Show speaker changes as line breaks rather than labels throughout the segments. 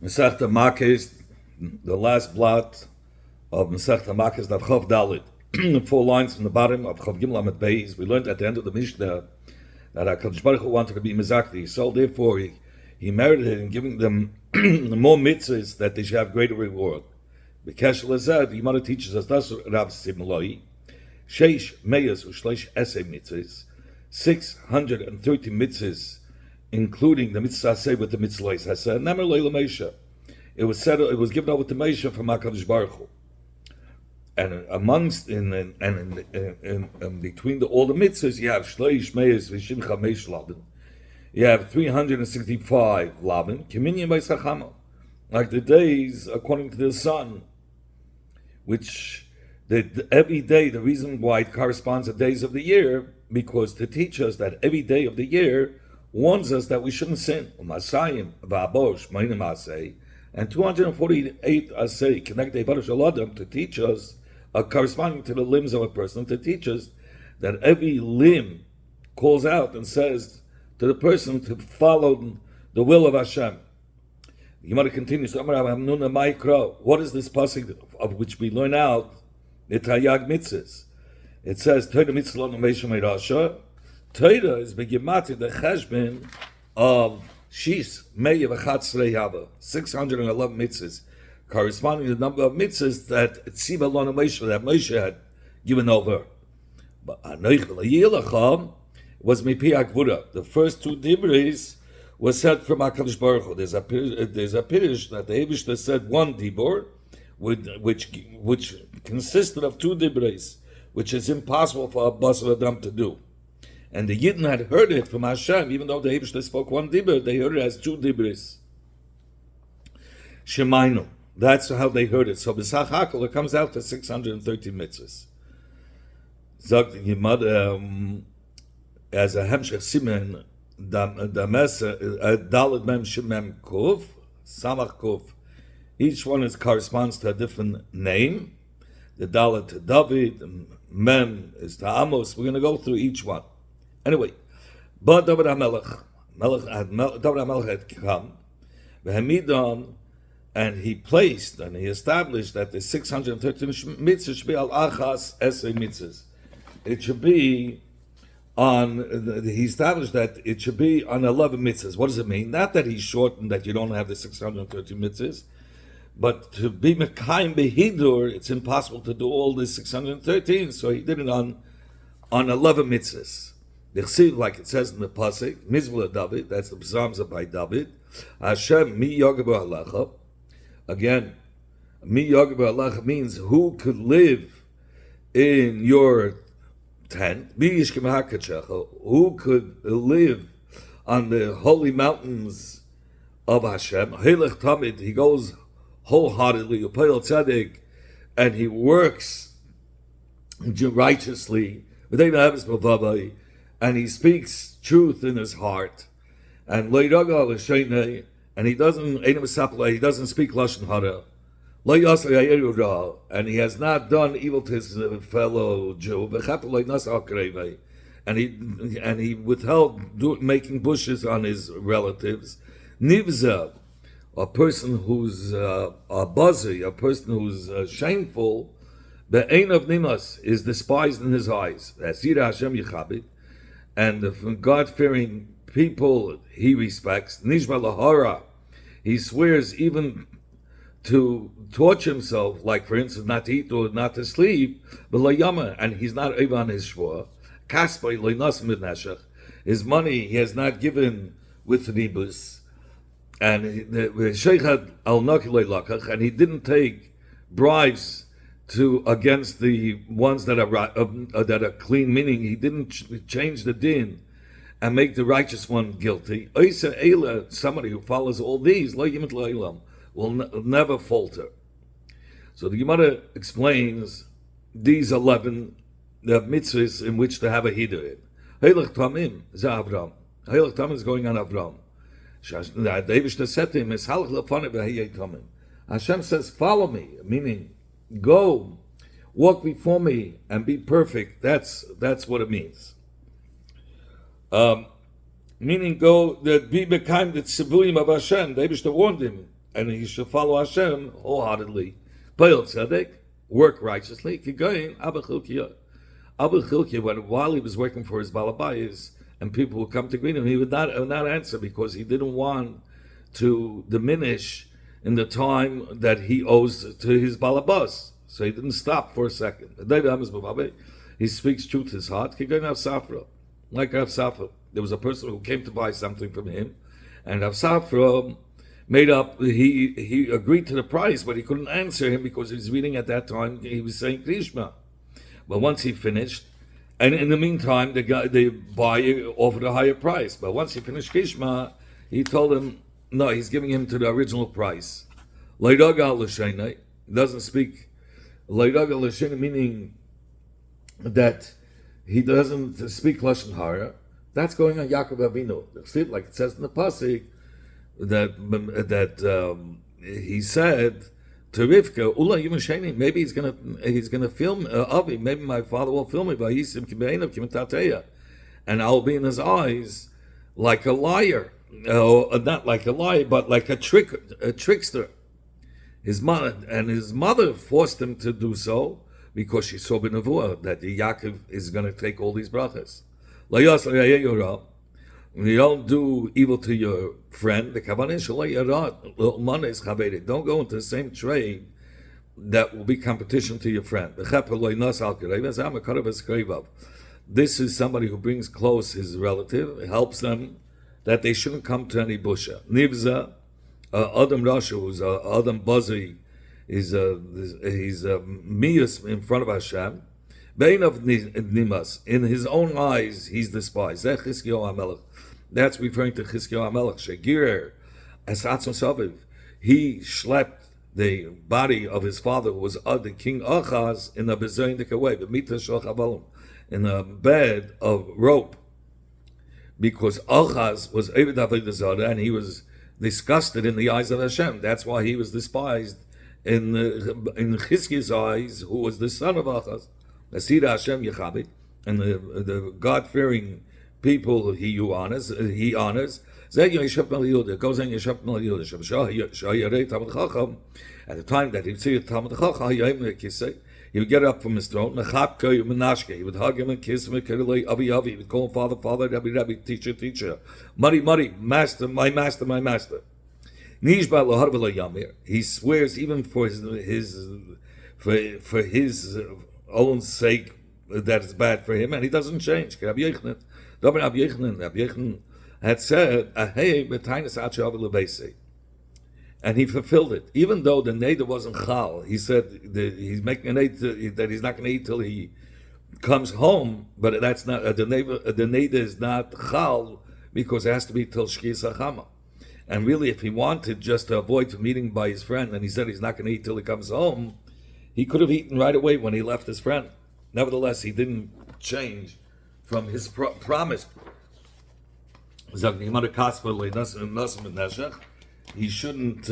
Masechta Makos, the last blot of Masechta Makos, Daf Chav Dalit. 4 lines from the bottom of Chav Gimel Amud Beis. We learned at the end of the Mishnah that HaKadosh Baruch Hu wanted to be Mizakti, so therefore he merited in giving them more mitzvahs that they should have greater reward. B'kesh Lazad, the Gemara teaches us das Rav Simloi, Sheish Meyas Ushleish Esei mitzvahs, 630 mitzvahs, including the mitzvah say with the mitzvah haseh. Nemer leila Meisha. It was said. It was given over to Meisha from HaKadosh Baruch Hu. And amongst in between all the mitzvahs, you have shleish meyes v'shimcha meish lavin. You have 365 lavin. Kiminyan by Sachama, like the days according to the sun, which every day. The reason why it corresponds to days of the year, because to teach us that every day of the year warns us that we shouldn't sin. Masayim v'abosh ma'anim asay, and 248 asay connect Eivadosh Aladam to teach us, corresponding to the limbs of a person, to teach us that every limb calls out and says to the person to follow the will of Hashem. The Gemara continues. What is this pasuk of which we learn out the Tayag mitzvahs? It says Torah mitzvah lo meisha meirasha. Torah is begimati the cheshbon of Shis Meya v'chatzrei Yava, 611 mitzvahs, corresponding to the number of mitzvahs that Tziva Lona Moshe, that Moshe had given over. But Anoich v'layilacham was Mipi Akvura. The first 2 dibris was said from HaKadosh Baruch Hu. There's a pirish that the Eibishter said 1 dibur, which consisted of 2 dibris, which is impossible for a Basar Adam to do. And the Yidden had heard it from Hashem, even though the Eibishter spoke 1 dibur, they heard it as 2 dibris. Shemainu. That's how they heard it. So B'sach Hakol, it comes out to 630 mitzvahs. Zog the Yimad, as a Hemshech Simen, Dalet Mem Shemem Kuf, Samach Kuf. Each one corresponds to a different name. The Dalet to David, the Mem is to Amos. We're going to go through each one. Anyway, but David HaMelech had come, and he placed and he established that the 630 mitzvahs should be al achas esrei mitzvahs. It should be on. He established that it should be on 11 mitzvahs. What does it mean? Not that he shortened that you don't have the 630 mitzvahs, but to be mekayim behidur, it's impossible to do all the 613. So he did it on 11 mitzvahs. Like it says in the pasuk, Mizvah David, that's the Psalms by David. Hashem mi yogabu halacha. Again, mi yogabu halacha means who could live in your tent. Mi yishkem hakachecha, who could live on the holy mountains of Hashem. Helech tamid, he goes wholeheartedly, upayel tzedek, and he works righteously. And he speaks truth in his heart, and he doesn't speak lashon hara, and he has not done evil to his fellow Jew, and he withheld making bushes on his relatives. Nivza, a person who's a buzzy, a person who's shameful, the ein of nimas is despised in his eyes. Hashem yichabit. And the God-fearing people he respects. Nishma lahara, he swears even to torture himself, like for instance, not to eat or not to sleep, but layama, and he's not even on his shvua. Kaspa leinas midnashach, his money he has not given with nibus, and sheichad al naki leilakach, and he didn't take bribes against the ones that are clean, meaning he didn't change the din and make the righteous one guilty. Somebody who follows all these will never falter. So the Gemara explains these 11 mitzvahs in which to have a hidur in. Heilach Tamim is Avram. Heilach Tamim is going on Avram. David said to him, Hashem says, follow me, meaning go, walk before me, and be perfect. That's what it means. Meaning, go that be bekayim the tzivurim of Hashem. The Eibishter warned him and he should follow Hashem wholeheartedly. Poel tzedek, work righteously. Kigoyin Abba Chilkiah. Abba Chilkiah, while he was working for his balabayas, and people would come to greet him, he would not answer because he didn't want to diminish in the time that he owes to his balabas. So he didn't stop for a second. He speaks truth to his heart. Like Rav Safra. There was a person who came to buy something from him, and Rav Safra made up, he agreed to the price, but he couldn't answer him because he was reading at that time, he was saying Krishma. But once he finished, and in the meantime, the buyer offered a higher price. But once he finished Krishma, he told him, no, he's giving him to the original price. Leidaga l'sheinai, doesn't speak. Leidaga l'sheinai, meaning that he doesn't speak Lashon Hara. That's going on Yaakov Avinu. Like it says in the pasuk that he said to Rivka, Ula Yimasheni, maybe he's gonna film Avi. Maybe my father will film me. And I'll be in his eyes like a liar. Not like a liar, but like a trickster. His mother forced him to do so because she saw b'nevuah that the Yaakov is going to take all these brachas. You don't do evil to your friend. The kavanah don't go into the same trade that will be competition to your friend. This is somebody who brings close his relative, helps them, that they shouldn't come to any busha. Nivza, Adam Rasha, who's Adam Bazi, he's miyus in front of Hashem. Bein of Nimas, in his own eyes, he's despised. That's referring to Chizkiyahu HaMelech. Shegir, Esatzon Saviv. He schlepped the body of his father, who was the King Achaz, in a bezoindik way, in a bed of rope, because Achaz was Eved Avodah Zarah, and he was disgusted in the eyes of Hashem. That's why he was despised in Chizkiyahu's eyes, who was the son of Achaz. Asira Hashem Yechabit, and the God-fearing people he honors. It goes in Yeshab Mel Yehuda. At the time that he would see a Talmud Chacham, he would get up from his throne. He would hug him and kiss him. He would call him father, father, Rabbi, Rabbi, teacher, teacher, muddy, muddy, master, my master, my master. He swears even for his own sake that it's bad for him, and he doesn't change. Rabbi Yochanan had said, and he fulfilled it. Even though the neder wasn't chal, he said he's making a neder that he's not going to eat till he comes home, but that's not the neder is not chal because it has to be till shkiyas hachama. And really, if he wanted just to avoid from eating by his friend, and he said he's not going to eat till he comes home, he could have eaten right away when he left his friend. Nevertheless, he didn't change from his promise. He shouldn't,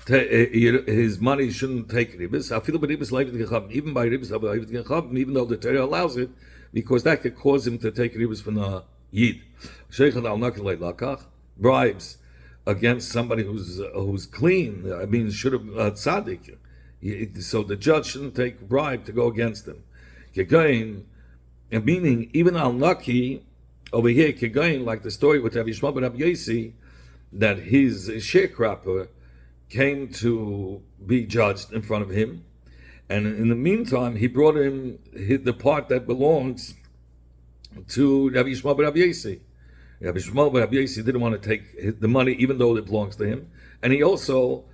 his money shouldn't take ribis. Even by ribis, even though the Torah allows it, because that could cause him to take ribis from the yid. Bribes against somebody who's clean, should have tzaddik. So the judge shouldn't take a bribe to go against him. Kegain, meaning even al-Naki over here, Kegain, like the story with Rabbi Yishmael ben Rabbi Yossi, that his sharecropper came to be judged in front of him, and in the meantime he brought him the part that belongs to Rabbi Yishmael ben Rabbi Yossi. Rabbi Yishmael ben Rabbi Yossi didn't want to take the money even though it belongs to him, and he also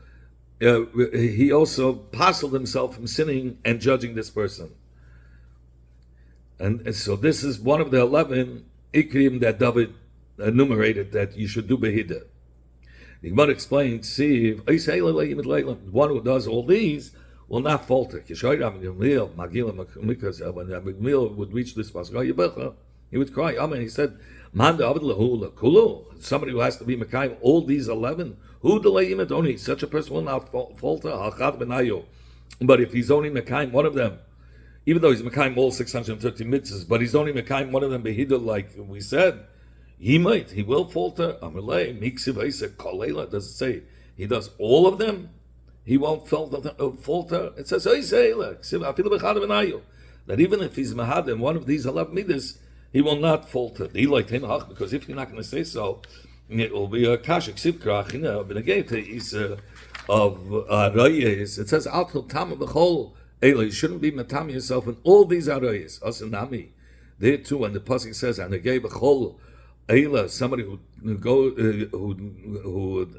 parceled himself from sinning and judging this person. And so this is one of the 11 ikrim that David enumerated that you should do behida. The Gemara explains, see, one who does all these will not falter. When Gamliel would reach this pasuk, he would cry, Amen. He said, somebody who has to be Mekayim, all these 11, who delayim it only? Such a person will not falter. But if he's only Mekayim, one of them, even though he's Mekayim all 630 mitzvahs, but he's only Mekayim one of them, Behida, like we said, he will falter. Does it say he does all of them, he won't falter. It says, that even if he's mahad in one of these 11 midas, he will not falter. Because if you're not going to say so, it will be a kashik sivkrach, but again, of arayes. It says, Al tam b'chol you shouldn't be matam yourself in all these arayes. Asanami. There too, when the pasuk says, and again, b'chol Eila, somebody who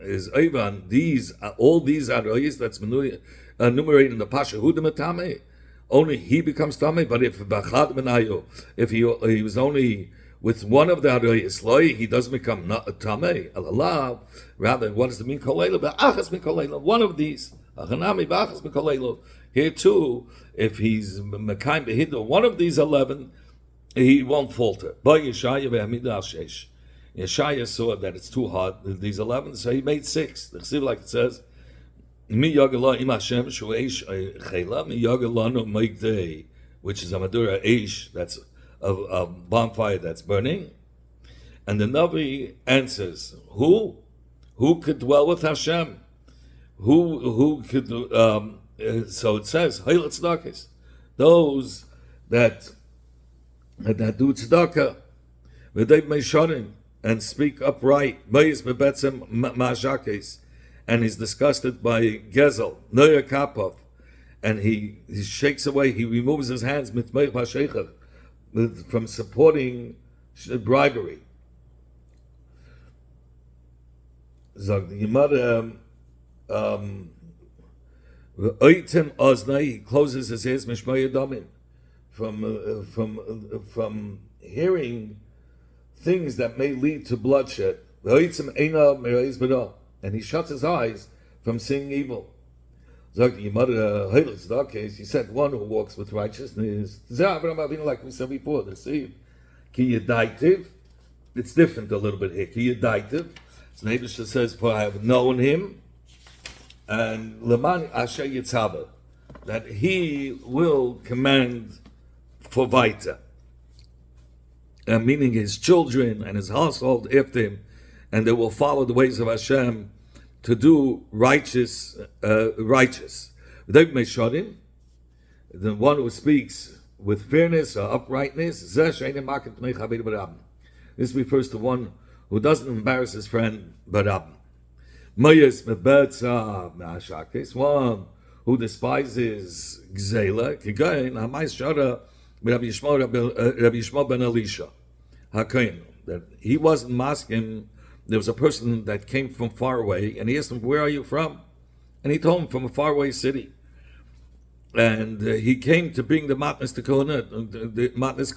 is over on these, all these arayis that's enumerated in the pasha, who the matame, only he becomes tame. But if bachad menayo, if he was only with one of the arayis, he doesn't become tame. Allah, rather, what does it mean? Koleilo, ba'achas min koleilo, one of these. Achanami ba'achas min koleilo. Here too, if he's mekayim behido, one of these 11. He won't falter. But Yeshaya saw that it's too hard, these 11, so he made 6. The Chesiv, like it says, which is a Madura Eish, that's a bonfire that's burning. And the Navi answers, who could dwell with Hashem? Who could, so it says, those that do tzedakah, v'dei meisharim, and speak upright, meis bebetzem ma'ashakes, and he's disgusted by gezel, noya kapov, and he shakes away, he removes his hands mitmeich b'sheicher, from supporting bribery. Zog the Gemara, v'oitem oznai, he closes his ears mishmaya damim, from hearing things that may lead to bloodshed. And he shuts his eyes from seeing evil. He said, one who walks with righteousness, like we said before, it's different a little bit here. So Nebuchadnezzar says, for I have known him, and Leman Asher Yitzhava, that he will command for Vaita, meaning his children and his household after him, and they will follow the ways of Hashem to do righteous. The one who speaks with fairness or uprightness, this refers to one who doesn't embarrass his friend, but one who despises Gzela, Rabbi Yishmael ben Elisha, that he wasn't masking. There was a person that came from far away, and he asked him, "Where are you from?" And he told him, "From a faraway city." And he came to bring the matnas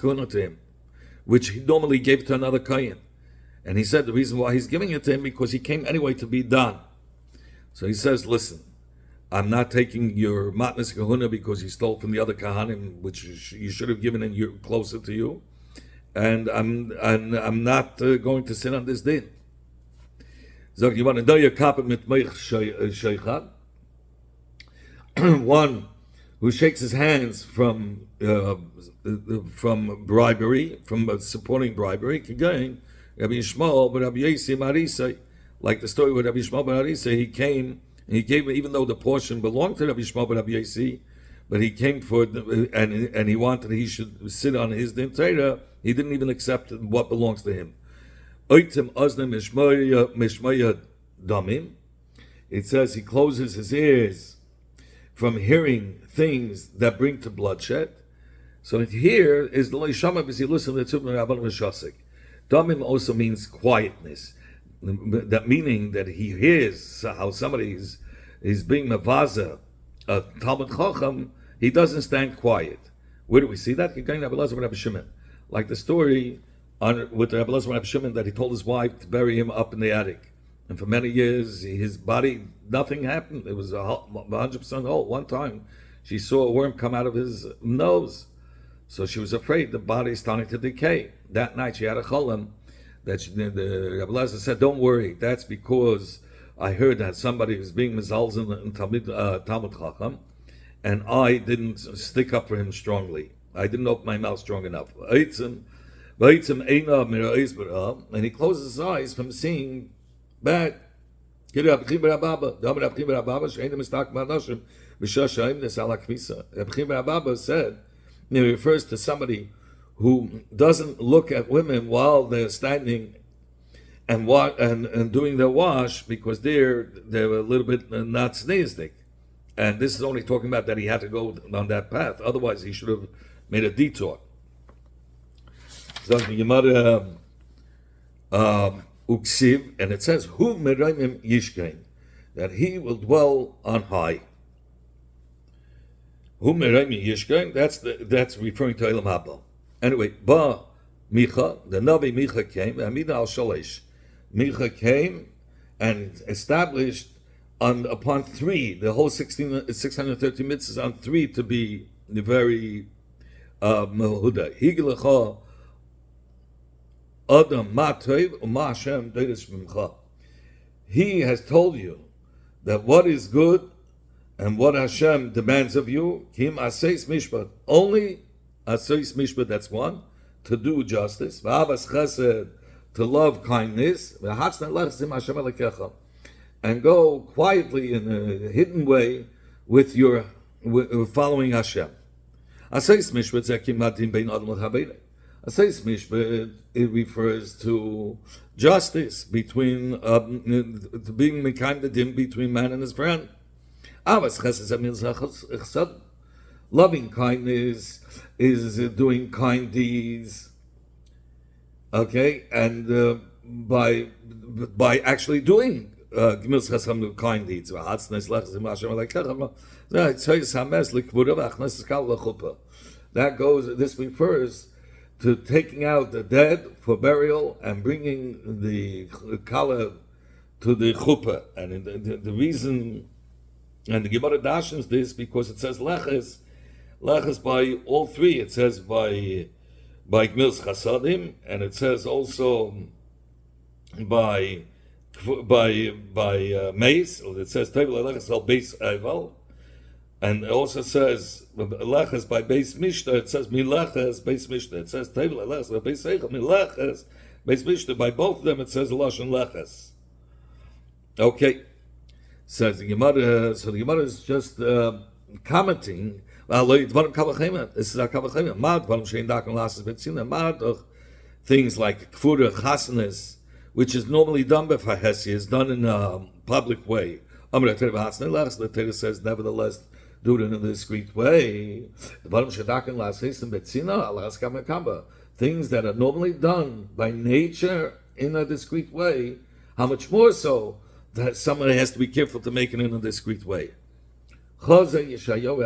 kahuna to him, which he normally gave to another kohen. And he said the reason why he's giving it to him because he came anyway to be done. So he says, "Listen, I'm not taking your matnas kahuna because you stole from the other kahanim, which you should have given and you're closer to you, and I'm not going to sit on this din." So you want to know your kappa mitmeich sheichad, one who shakes his hands from bribery, from supporting bribery. Again, Rabbi Yishmael ben Rabbi Yossi Marisai, like the story with Rabbi Yishmael ben Marisai, he came. He gave, even though the portion belonged to Rabbi Yishmael ben Rabbi Yossi, but he came for and he wanted he should sit on his din Torah. He didn't even accept what belongs to him. Oitim oznem mishmaya damim. It says he closes his ears from hearing things that bring to bloodshed. So here is the leishama b'zilusim letzubim rabbanim v'shasik. Damim also means quietness. That meaning that he hears how somebody is being mavaza, a Talmud Chacham, he doesn't stand quiet. Where do we see that? Like the story with Rabbi Elazar Rabbi Shimon that he told his wife to bury him up in the attic. And for many years, his body, nothing happened. It was 100% whole. One time, she saw a worm come out of his nose. So she was afraid the body is starting to decay. That night, she had a cholam. That the Rabbi Elazar said, "Don't worry. That's because I heard that somebody was being mezalzel in Talmud Chacham, and I didn't stick up for him strongly. I didn't open my mouth strong enough." And he closes his eyes from seeing bad. Rabbi Rabba, Rabbi Rabba, Shein Mistak Manoshim, B'Shashaim Nesala Kvisa. Rabbi Rabba said, it refers to somebody who doesn't look at women while they're standing and doing their wash because they're a little bit not sneezing. And this is only talking about that he had to go on that path. Otherwise, he should have made a detour. So the Gemara Uksiv, and it says, "Hu meraimim yishkein," that he will dwell on high. Hu meraimim yishkein. That's referring to Elam Haba. Anyway, Ba Micha, the Navi Micha came, Amida al Shalish. Micha came and established upon three, the whole 630 mitzvahs on three to be the very Mehuda. Higilecha Adam Matov Uma Hashem Deiris Mimcha. He has told you that what is good and what Hashem demands of you, Kim Aseis Mishpat, only Aseis Mishpat, that's one, to do justice, V'avas Chesed, to love kindness, V'hatzna Lechzim Hashem Alekecha, and go quietly in a hidden way with following Hashem. Aseis Mishpat Zekim Madim Bein Adam L'Chabeirei. Aseis Mishpat, it refers to justice between being mekayim between man and his friend. Avas Chesed, loving kindness is doing kind deeds. Okay, and by actually doing kind deeds. This refers to taking out the dead for burial and bringing the kala to the chuppah. And the reason, and the Gemara dashens this because it says leches by all three. It says by gmils chasadim, and it says also by mace. It says table leches al beis eval. And it also says leches by beis mishta. It says mileches beis mishta. It says table leches by beis eichel mileches beis mishta. By both of them, it says lashon leches. Okay, says the Gemara. So the Gemara is just commenting. This is our kavachema. Mad dvarim shein dakan lasses betzina. Mad things like kfura chasanas, which is normally done by Hesi, is done in a public way. The Torah says, nevertheless, do it in a discreet way. Things that are normally done by nature in a discreet way, how much more so that somebody has to be careful to make it in a discreet way. Yeshayahu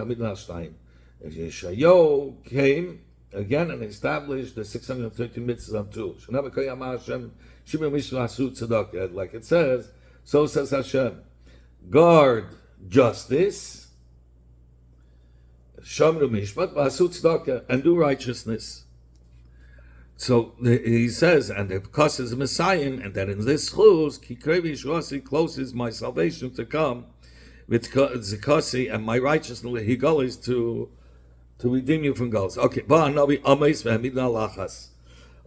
came again and established the 630 mitzvahs on two. Like it says, so says Hashem, guard justice, Shamru Mishpat, V'asu Tzedakah, and do righteousness. So he says, and because is a Messiah, and that in this chuz, Kikrevi Shwasi closes my salvation to come, with Zikasi and my righteousness, he goes to redeem you from goals. Okay, Ba'anavi Ames V'hamidna Lachas.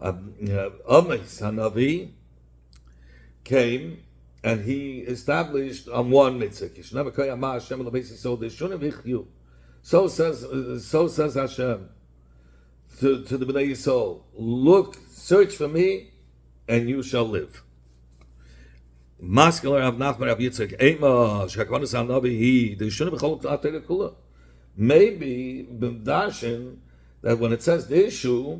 Ames Hanavi came and he established on one mitzvah. So says Hashem to the Bnei Yisrael, look, search for me, and you shall live. Maybe b'dashin that when it says the issue,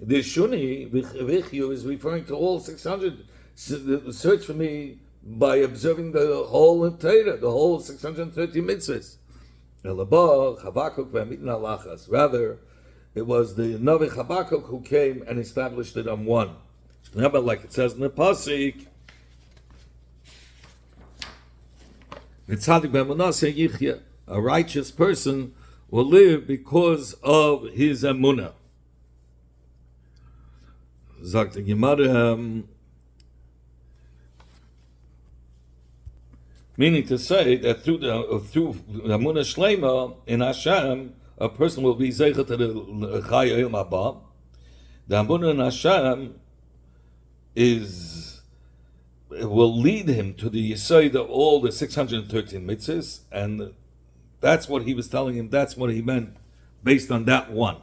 the shuni v'chyu is referring to all 600. Search for me by observing the whole Torah, the whole 630 mitzvahs. Rather, it was the Navi Habakkuk who came and established it on one. Like it says in the pasuk, a righteous person will live because of his emunah. Sagt die Gemara, meaning to say that through the emunah shlema in Hashem, a person will be zeicha to the chai el mabah. The emunah in Hashem is will lead him to the Yesod of all the 613 mitzvahs, and that's what he was telling him, that's what he meant, based on that one.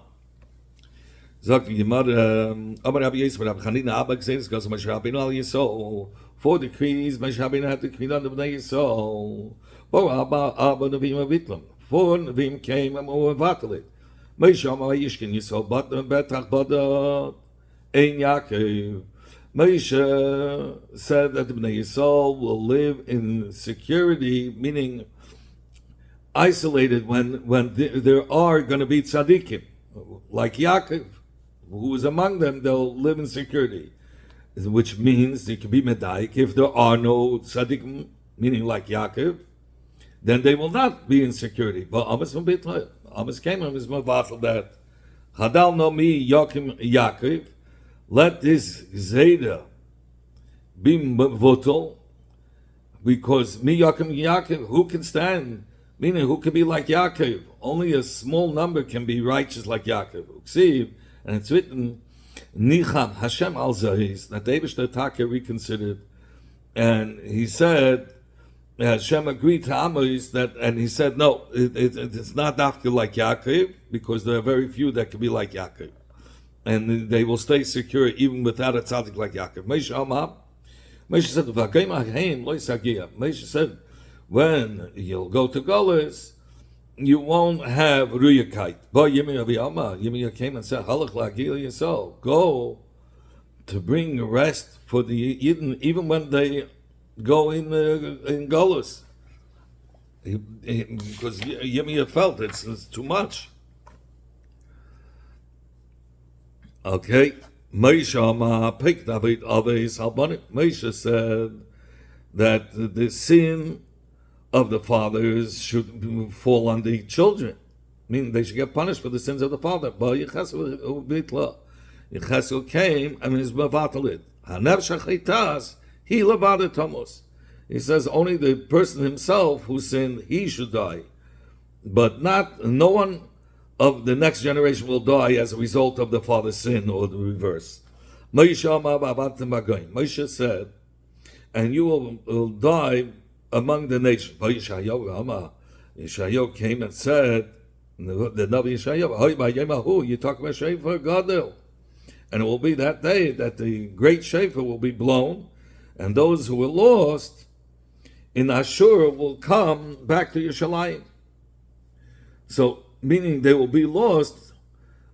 Sagt die Gemara, aber Rabbi Yisrael, Rabbi Chanina, Abba gesehen, es goes, Moshe Rabbeinu al Yisrael, 4 decrees, Moshe Rabbeinu had to decree on the Bnei Yisrael, Bo Abba Nevim Avitlam, 4 Nevim came and were vatalit. Moshe Amar Yishkin Yisrael, but Betach Badat, Ein Yaakov. Moshe said that the Bnei Yisrael will live in security, meaning isolated when there are going to be tzaddikim, like Yaakov, who is among them, they'll live in security, which means they can be medaik. If there are no tzaddikim, meaning like Yaakov, then they will not be in security. But Amos came and was mavatal that Hadal no mi Yakim Yaakov, let this Zeda be votal, because mi Yakim Yaakov, who can stand? Meaning, who can be like Yaakov? Only a small number can be righteous like Yaakov. Uksiv, and it's written, Nicham Hashem al Zahiz, that the Eibishter Taka reconsidered, and he said, Hashem agreed to Amos that, and he said, no, it's not after like Yaakov, because there are very few that can be like Yaakov, and they will stay secure even without a tzaddik like Yaakov. Moshe said, Moshe said, when you'll go to Golas, you won't have Ruyakite. But Yirmiyah came and said, Halach la'agil yisol, go to bring rest for the Yidden, even when they go in Golas. Because Yirmiyah felt it's too much. Okay. Moshe said that the sin of the fathers should fall on the children, meaning they should get punished for the sins of the father. But Yechasu came and is mavatalit. Hanav shachitas, he levada tomos. He says only the person himself who sinned, he should die, but no one of the next generation will die as a result of the father's sin or the reverse. Moshe said, and you will die among the nations. Yeshayahu came and said, the Navi Yeshayahu, you talk about Shofar Gadol, and it will be that day that the great Shofar will be blown, and those who were lost in Ashur will come back to Yerushalayim. So, meaning they will be lost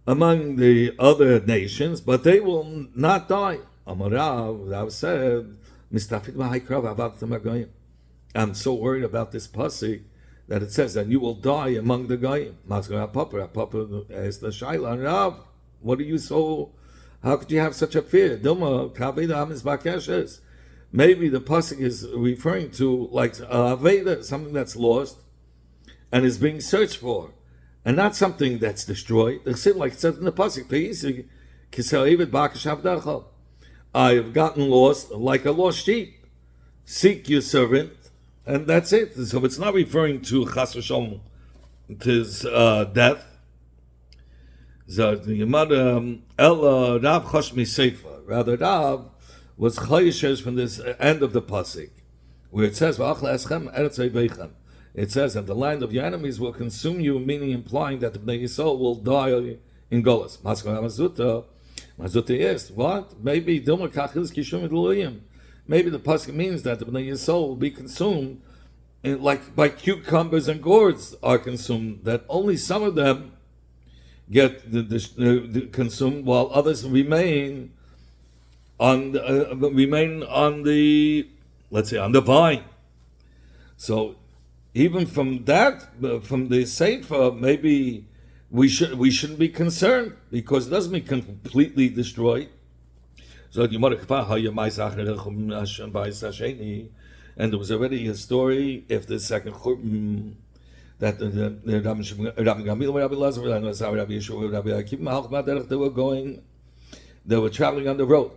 among the other nations, but they will not die. Amarav said, I'm so worried about this pasuk that it says that you will die among the goyim. Papa asked the Shaila, Rav, what are you so? How could you have such a fear? Maybe the pasuk is referring to like Aveda, something that's lost and is being searched for, and not something that's destroyed. It seems like it says in the pasuk, I have gotten lost like a lost sheep. Seek your servant, and that's it. So it's not referring to Chas v'Shalom, to his death. Rav Choshmi Sefer. Rather, Rav was chayshes from this end of the pasuk, where it says, it says, and the land of your enemies will consume you, meaning implying that the Bnei Yisrael will die in Golas. Mazuta is, what? Maybe Dilma Kachil's Kishum Iduluyim. Maybe the pasuk means that the Bnei Yisrael will be consumed like by cucumbers and gourds are consumed, that only some of them get consumed while others remain on the let's say on the vine. So even from that, from the Sefer, maybe we shouldn't be concerned, because it doesn't mean completely destroyed. So and there was already a story if the second Churban that they were traveling on the road,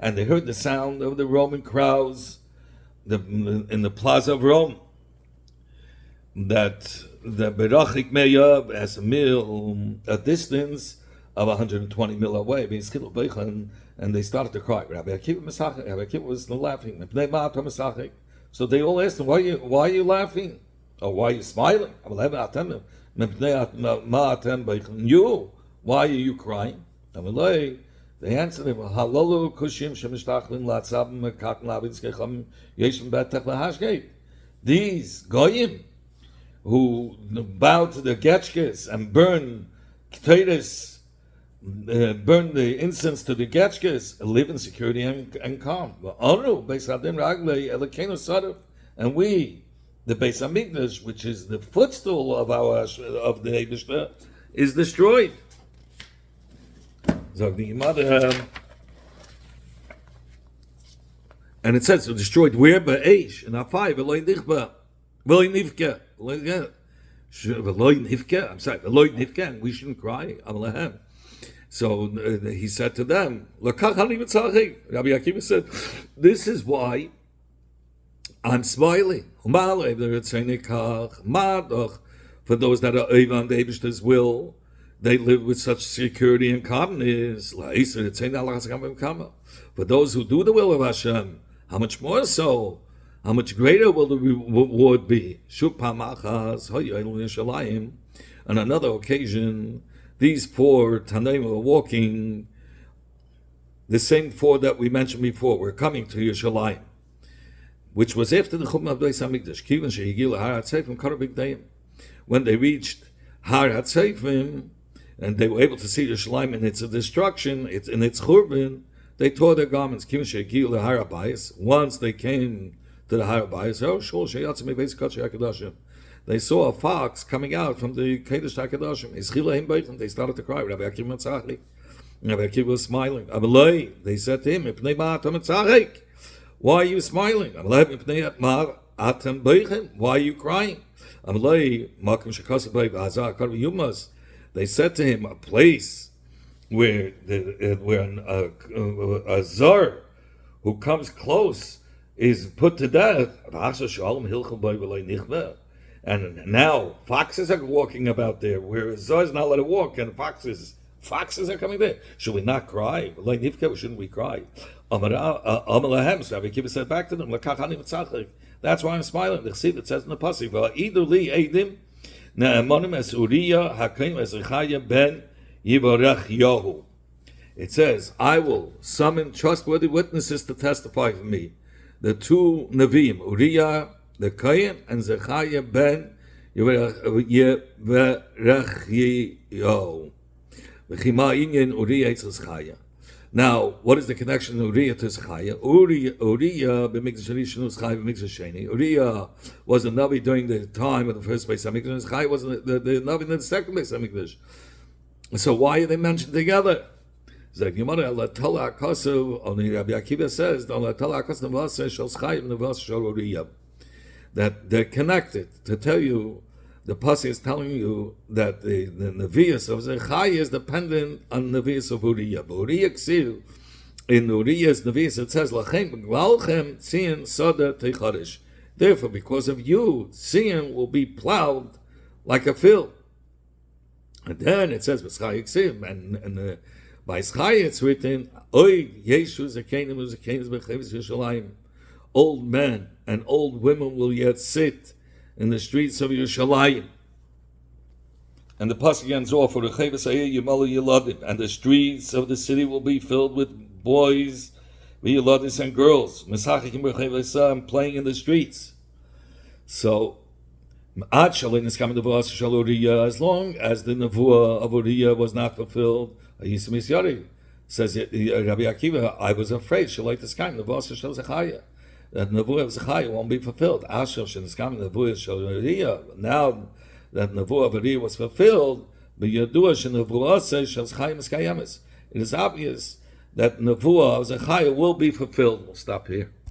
and they heard the sound of the Roman crowds in the plaza of Rome, that the Berachik Meya, as a meal, a distance, of 120 mil away, and they started to cry. Rabbi Akiva was laughing. So they all asked him, why are you laughing? Or why are you smiling? You, why are you crying? They answered him, these goyim who bow to the getchkes and burn ketores, burn the incense to the getchkes, live in security and calm. And we, the Beis Hamikdash, which is the footstool of the Eibishter, is destroyed. And it says, so destroyed where? Ba'esh, in Afai, v'loi nichba, v'loi nivke, v'loi nivke, I'm sorry, v'loi nivke, and we shouldn't cry, Amalehem. So he said to them, Rabbi Akiva said, this is why I'm smiling. For those that are on the Eibishter's will, they live with such security and calmness. For those who do the will of Hashem, how much more so? How much greater will the reward be? On another occasion, these four Tanaim were walking, the same four that we mentioned before, were coming to Yerushalayim, which was after the Chumah of Beis Hamikdash. When they reached Har HaTzeifim, and they were able to see Yerushalayim in its destruction, in its churban, they tore their garments. Once they came to the Har HaBayis, they saw a fox coming out from the Kedesh HaKadoshim. They started to cry. Rabbi Akiva was smiling. They said to him, why are you smiling? Why are you crying? They said to him, a place where a zar who comes close is put to death. And now foxes are walking about there, where a zar is not allowed to walk, and foxes are coming there. Should we not cry? Shouldn't we cry? So Rabbi Akiva said back to them, that's why I'm smiling. It says in the pasuk, it says, I will summon trustworthy witnesses to testify for me. The two Nevi'im, Uriah the Kohen and Zechariah ben Yeberachyahu. Now, what is the connection of Uriah to Zechariah? Uriah was a Navi during the time of the first Beis Hamikdash. Zechariah was the Navi in the second Beis Hamikdash. So why are they mentioned together? Only Rabbi Akiva says that they're connected. To tell you, the pasuk is telling you that the Nevi'us of Zechariah is dependent on the Nevi'us of Uriah. But Uriah Ksiv, in Uriah's Nevi'us, it says, therefore, because of you, Tzion will be plowed like a field. And then it says, and by Zechariah it's written, old men and old women will yet sit in the streets of Yerushalayim. And the pasuk ends off for the Chavis Ayir Yemalu Yeladim, and the streets of the city will be filled with boys, Yeladis and girls, playing in the streets. So, as long as the nevuah of Uriah was not fulfilled, says Rabbi Akiva, I was afraid that the nevuah of Zechariah won't be fulfilled. Now that the nevuah of Uriah was fulfilled, it is obvious that nevuah of Zechariah will be fulfilled. We'll stop here.